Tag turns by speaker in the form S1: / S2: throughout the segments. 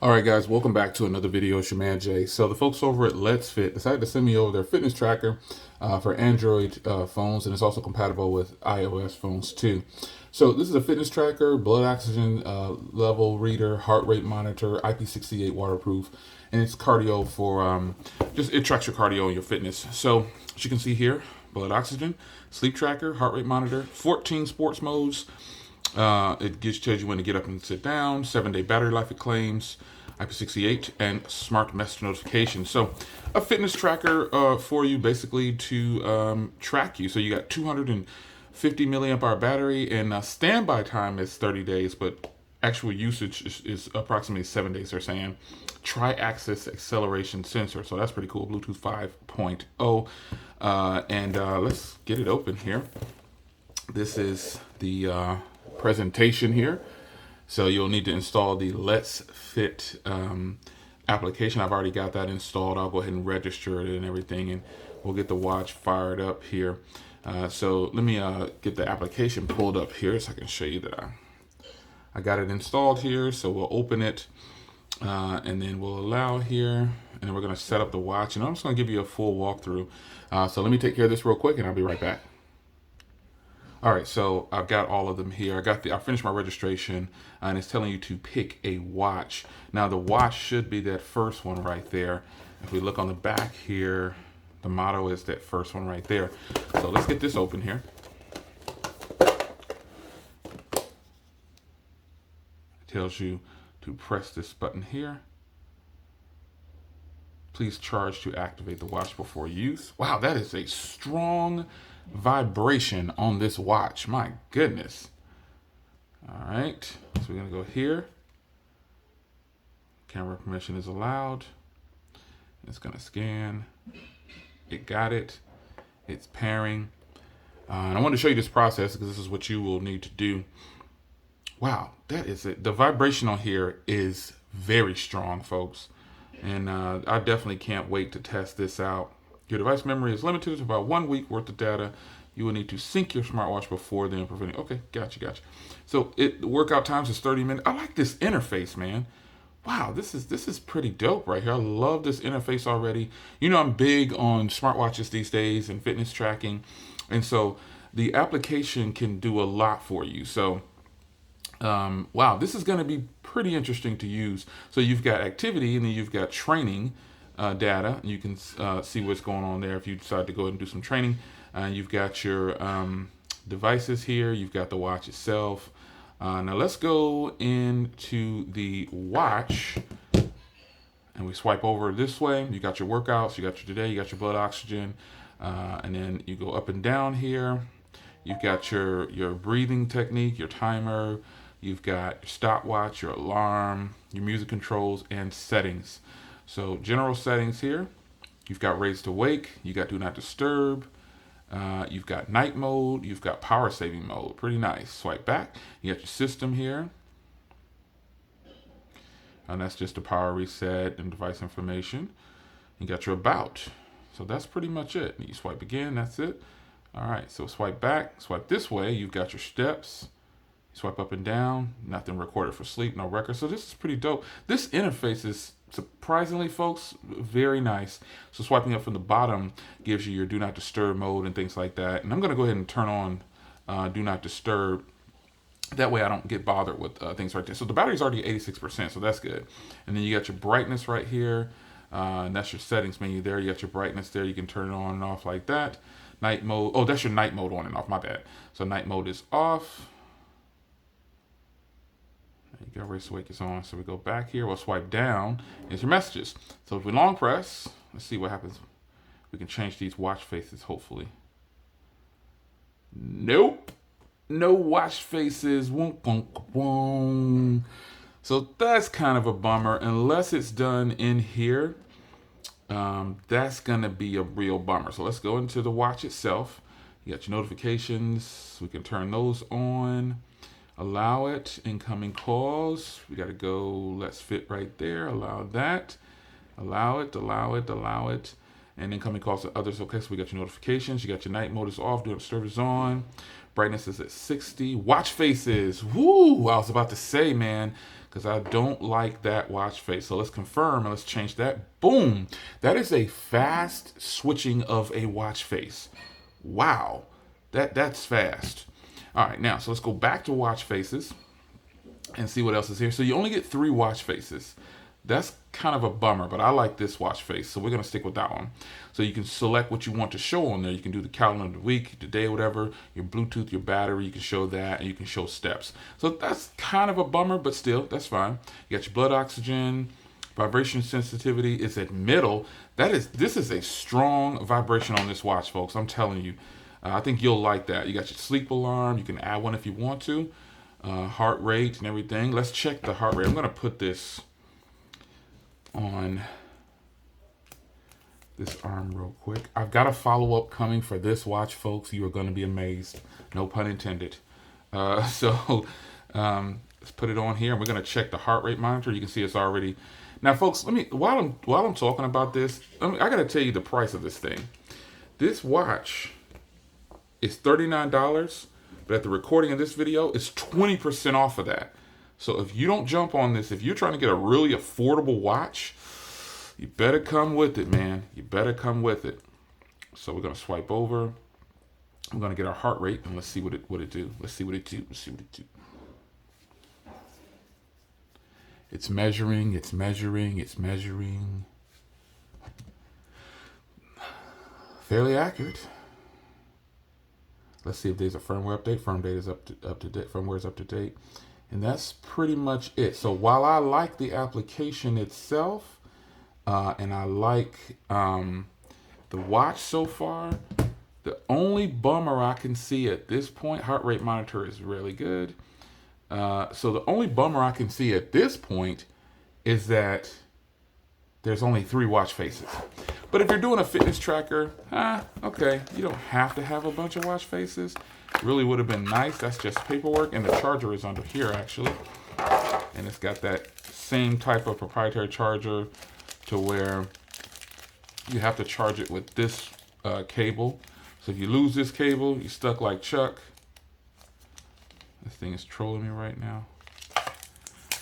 S1: All right, guys, welcome back to another video. It's your man Jay. So the folks over at Letsfit decided to send me over their fitness tracker for Android phones, and it's also compatible with iOS phones too. So this is a fitness tracker, blood oxygen level reader, heart rate monitor, IP68 waterproof, and it's cardio for just it tracks your cardio and your fitness. So as you can see here, blood oxygen, sleep tracker, heart rate monitor, 14 sports modes. It tells you when to get up and sit down, 7-day battery life it claims, IP68, and smart message notifications. So a fitness tracker for you basically to track you. So you got 250 milliamp hour battery, and standby time is 30 days, but actual usage is approximately 7 days, they're saying. Tri-axis acceleration sensor, so that's pretty cool. Bluetooth 5.0. And let's get it open here. This is the presentation here. So you'll need to install the Letsfit application. I've already got that installed. I'll go ahead and register it and everything, and we'll get the watch fired up here. So let me get the application pulled up here so I can show you that I got it installed here. So we'll open it and then we'll allow here, and then we're going to set up the watch, and I'm just going to give you a full walkthrough. So let me take care of this real quick and I'll be right back. All right, so I've got all of them here. I finished my registration, and it's telling you to pick a watch. Now the watch should be that first one right there. If we look on the back here, the motto is that first one right there. So let's get this open here. It tells you to press this button here. Please charge to activate the watch before use. Wow, that is a strong vibration on this watch. My goodness. All right, so we're gonna go here. Camera permission is allowed. It's gonna scan. It got it. It's pairing. And I want to show you this process because this is what you will need to do. Wow, that is it. The vibration on here is very strong, folks. And I definitely can't wait to test this out. Your device memory is limited to about 1 week worth of data. You will need to sync your smartwatch before then preventing. Okay, gotcha. So the workout times is 30 minutes. I like this interface, man. Wow, this is pretty dope right here. I love this interface already. You know, I'm big on smartwatches these days and fitness tracking. And so the application can do a lot for you. So wow, this is going to be pretty interesting to use. So you've got activity, and then you've got training data. You can see what's going on there if you decide to go ahead and do some training. You've got your devices here. You've got the watch itself. Now let's go into the watch, and we swipe over this way. You got your workouts, you got your today, you got your blood oxygen, and then you go up and down here. You've got your breathing technique, your timer. You've got your stopwatch, your alarm, your music controls, and settings. So general settings here. You've got raise to wake. You got do not disturb. You've got night mode. You've got power saving mode. Pretty nice. Swipe back. You got your system here. And that's just a power reset and device information. You got your about. So that's pretty much it. You swipe again. That's it. All right. So swipe back. Swipe this way. You've got your steps. Swipe up and down. Nothing recorded for sleep. No record. So this is pretty dope. This interface is surprisingly, folks, very nice. So swiping up from the bottom gives you your do not disturb mode and things like that. And I'm going to go ahead and turn on do not disturb. That way I don't get bothered with things right there. So the battery's already 86%, so that's good. And then you got your brightness right here. And that's your settings menu there. You got your brightness there. You can turn it on and off like that. Night mode. Oh, that's your night mode on and off. My bad. So night mode is off. You got race to wake is on. So we go back here. We'll swipe down. Here's your messages. So if we long press, let's see what happens. We can change these watch faces, hopefully. Nope. No watch faces. So that's kind of a bummer. Unless it's done in here, that's going to be a real bummer. So let's go into the watch itself. You got your notifications. We can turn those on. Allow it, incoming calls. We got to go Letsfit right there. Allow that. Allow it. And incoming calls to others. Okay, so we got your notifications. You got your night mode is off. Do not disturb is on. Brightness is at 60. Watch faces. Woo! I was about to say, man, because I don't like that watch face. So let's confirm and let's change that. Boom! That is a fast switching of a watch face. Wow. That's fast. All right, now, so let's go back to watch faces and see what else is here. So you only get 3 watch faces. That's kind of a bummer, but I like this watch face, so we're going to stick with that one. So you can select what you want to show on there. You can do the calendar of the week, the day, whatever, your Bluetooth, your battery, you can show that, and you can show steps. So that's kind of a bummer, but still, that's fine. You got your blood oxygen, vibration sensitivity is at middle. This is a strong vibration on this watch, folks. I'm telling you. I think you'll like that. You got your sleep alarm. You can add one if you want to. Heart rate and everything. Let's check the heart rate. I'm going to put this on this arm real quick. I've got a follow-up coming for this watch, folks. You are going to be amazed. No pun intended. Let's put it on here, and we're going to check the heart rate monitor. You can see it's already. Now, folks, while I'm talking about this, I got to tell you the price of this thing. This watch is $39, but at the recording of this video, it's 20% off of that. So if you don't jump on this, if you're trying to get a really affordable watch, you better come with it, man. You better come with it. So we're going to swipe over. I'm going to get our heart rate, and let's see what it do. Let's see what it do. It's measuring. Fairly accurate. Let's see if there's a firmware update. Firmware is up to date. And that's pretty much it. So while I like the application itself, and I like the watch so far, the only bummer I can see at this point, heart rate monitor is really good. So the only bummer I can see at this point is that there's only 3 watch faces. But if you're doing a fitness tracker, okay, you don't have to have a bunch of watch faces. Really would have been nice. That's just paperwork, and the charger is under here actually, and it's got that same type of proprietary charger to where you have to charge it with this cable. So if you lose this cable, you're stuck like Chuck. This thing is trolling me right now.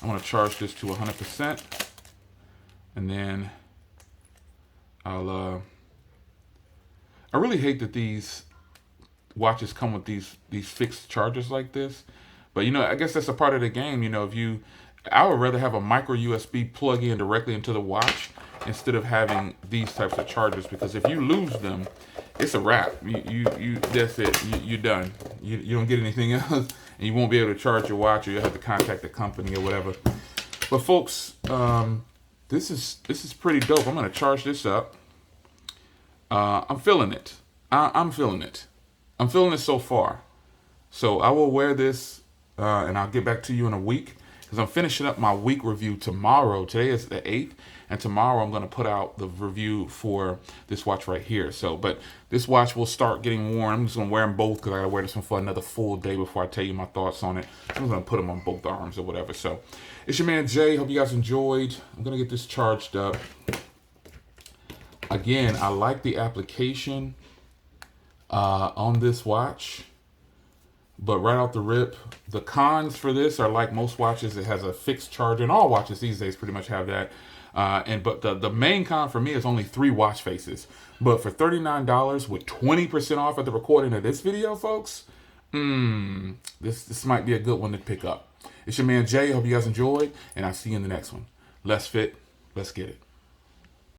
S1: I'm going to charge this to 100%, and then I really hate that these watches come with these fixed chargers like this, but I guess that's a part of the game. I would rather have a micro USB plug in directly into the watch instead of having these types of chargers, because if you lose them, it's a wrap. That's it. You're done. You don't get anything else, and you won't be able to charge your watch, or you'll have to contact the company or whatever. But folks, this is pretty dope. I'm gonna charge this up. I'm feeling it. I'm feeling it. I'm feeling it so far. So I will wear this, and I'll get back to you in a week, because I'm finishing up my week review tomorrow. Today is the 8th, and tomorrow I'm going to put out the review for this watch right here. But this watch will start getting worn. I'm just going to wear them both, because I got to wear this one for another full day before I tell you my thoughts on it. I'm going to put them on both arms or whatever. So it's your man Jay. Hope you guys enjoyed. I'm going to get this charged up. Again, I like the application on this watch, but right off the rip, the cons for this are like most watches. It has a fixed charger, and all watches these days pretty much have that. But the main con for me is only 3 watch faces. But for $39 with 20% off at the recording of this video, folks, this might be a good one to pick up. It's your man Jay. Hope you guys enjoyed, and I'll see you in the next one. Letsfit, let's get it.